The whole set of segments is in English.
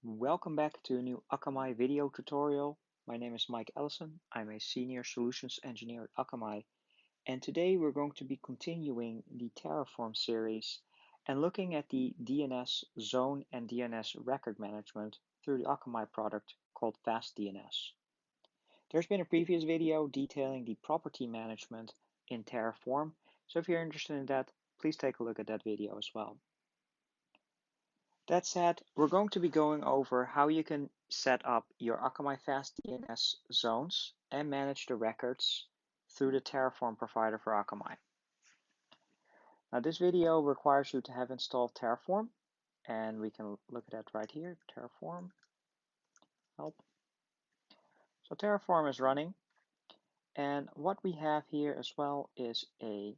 Welcome back to a new Akamai video tutorial. My name is Mike Elissen. I'm a Senior Solutions Engineer at Akamai, and today we're going to be continuing the Terraform series and looking at the DNS zone and DNS record management through the Akamai product called Fast DNS. There's been a previous video detailing the property management in Terraform, so if you're interested in that, please take a look at that video as well. That said, we're going to be going over how you can set up your Akamai Fast DNS zones and manage the records through the Terraform provider for Akamai. Now, this video requires you to have installed Terraform, and we can look at that right here. Terraform, help. So Terraform is running, and what we have here as well is a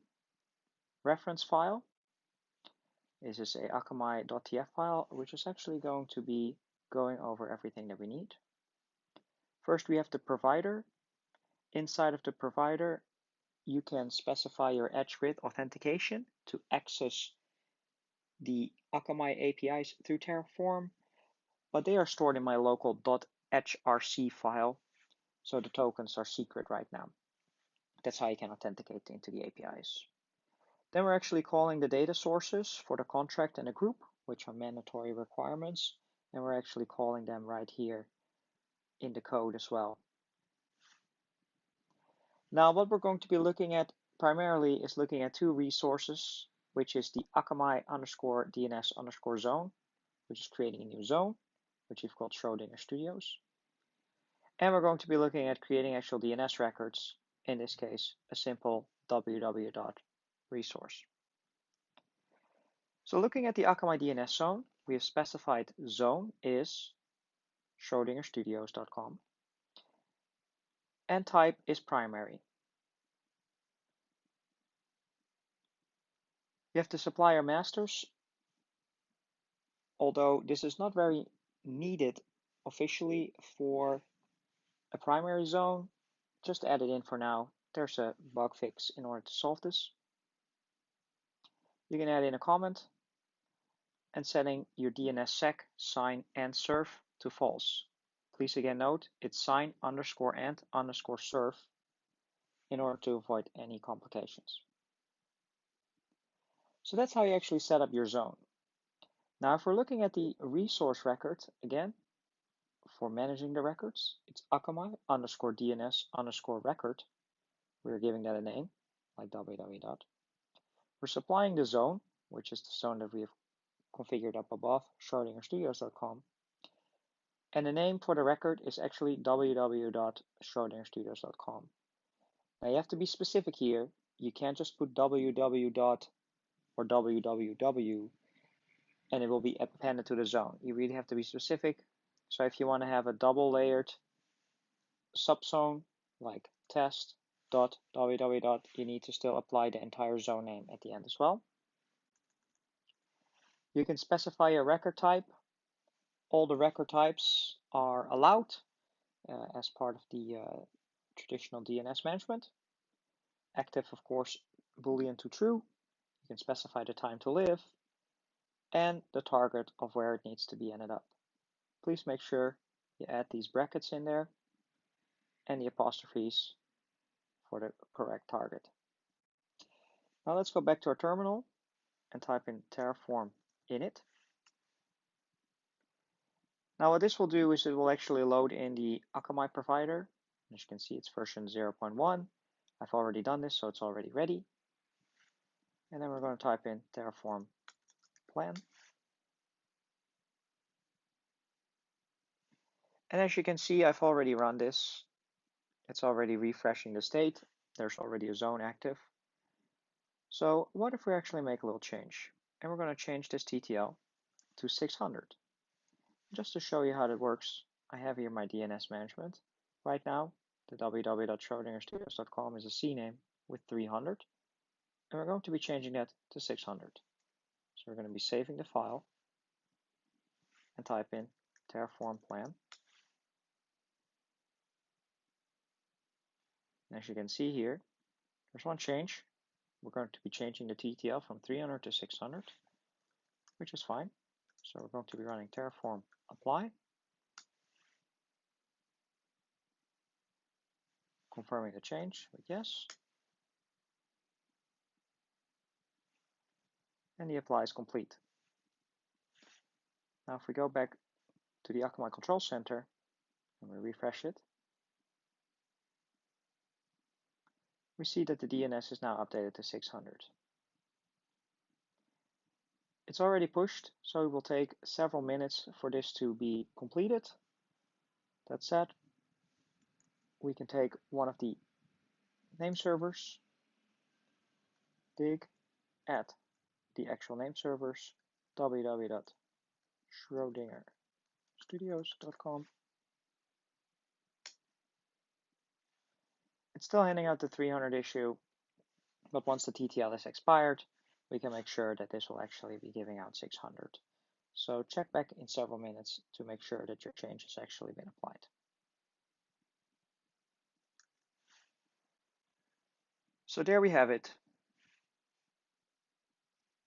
reference file. This is a akamai.tf file, which is actually going to be going over everything that we need. First, we have the provider. Inside of the provider, you can specify your edge grid authentication to access the Akamai APIs through Terraform, but they are stored in my local .hrc file, so the tokens are secret right now. That's how you can authenticate into the APIs. Then we're actually calling the data sources for the contract and the group, which are mandatory requirements, and we're actually calling them right here in the code as well. Now, what we're going to be looking at primarily is looking at two resources, which is the Akamai _DNS _zone, which is creating a new zone, which we've called Schrodinger Studios. And we're going to be looking at creating actual DNS records, in this case, a simple www.resource. So looking at the Akamai DNS zone, we have specified zone is schrodingerstudios.com, and type is primary. You have the supplier masters, although this is not very needed officially for a primary zone, just add it in for now. There's a bug fix in order to solve this. You can add in a comment and setting your DNSSEC sign and serve to false. Please again note it's sign underscore and underscore serve in order to avoid any complications. So that's how you actually set up your zone. Now, if we're looking at the resource record, again, for managing the records, it's Akamai _DNS _record. We're giving that a name, like www. We're supplying the zone, which is the zone that we have configured up above, schrodingerstudios.com. And the name for the record is actually www.schrodingerstudios.com. Now you have to be specific here. You can't just put www. or www and it will be appended to the zone. You really have to be specific. So if you want to have a double layered subzone like test.www, you need to still apply the entire zone name at the end as well. You can specify a record type. All the record types are allowed as part of the traditional DNS management. Active, of course, Boolean to true. You can specify the time to live and the target of where it needs to be ended up. Please make sure you add these brackets in there and the apostrophes for the correct target. Now let's go back to our terminal and type in Terraform init. Now what this will do is it will actually load in the Akamai provider. As you can see, it's version 0.1. I've already done this, so it's already ready. And then we're going to type in Terraform plan. And as you can see, I've already run this. It's already refreshing the state. There's already a zone active. So what if we actually make a little change? And we're going to change this TTL to 600. Just to show you how that works, I have here my DNS management. Right now, the www.schrodingerstudios.com is a CNAME with 300. And we're going to be changing that to 600. So we're going to be saving the file and type in Terraform plan. And as you can see here, there's one change. We're going to be changing the TTL from 300 to 600, which is fine. So we're going to be running Terraform apply, confirming the change with yes, and the apply is complete. Now if we go back to the Akamai Control Center and we refresh it, we see that the DNS is now updated to 600. It's already pushed, so it will take several minutes for this to be completed. That said, we can take one of the name servers, dig, add the actual name servers, www.schrodingerstudios.com. It's still handing out the 300 issue, but once the TTL is expired, we can make sure that this will actually be giving out 600. So check back in several minutes to make sure that your change has actually been applied. So there we have it.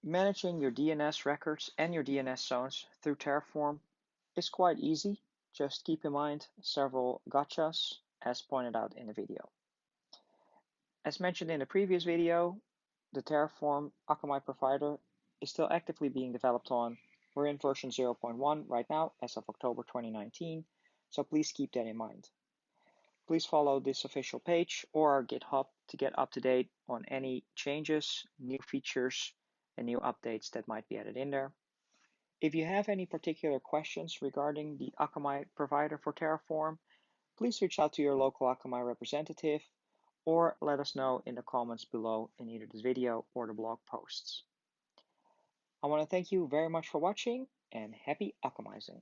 Managing your DNS records and your DNS zones through Terraform is quite easy. Just keep in mind several gotchas as pointed out in the video. As mentioned in the previous video, the Terraform Akamai provider is still actively being developed on. We're in version 0.1 right now as of October 2019, so please keep that in mind. Please follow this official page or our GitHub to get up to date on any changes, new features, and new updates that might be added in there. If you have any particular questions regarding the Akamai provider for Terraform, please reach out to your local Akamai representative or let us know in the comments below in either this video or the blog posts. I want to thank you very much for watching and happy Akamizing.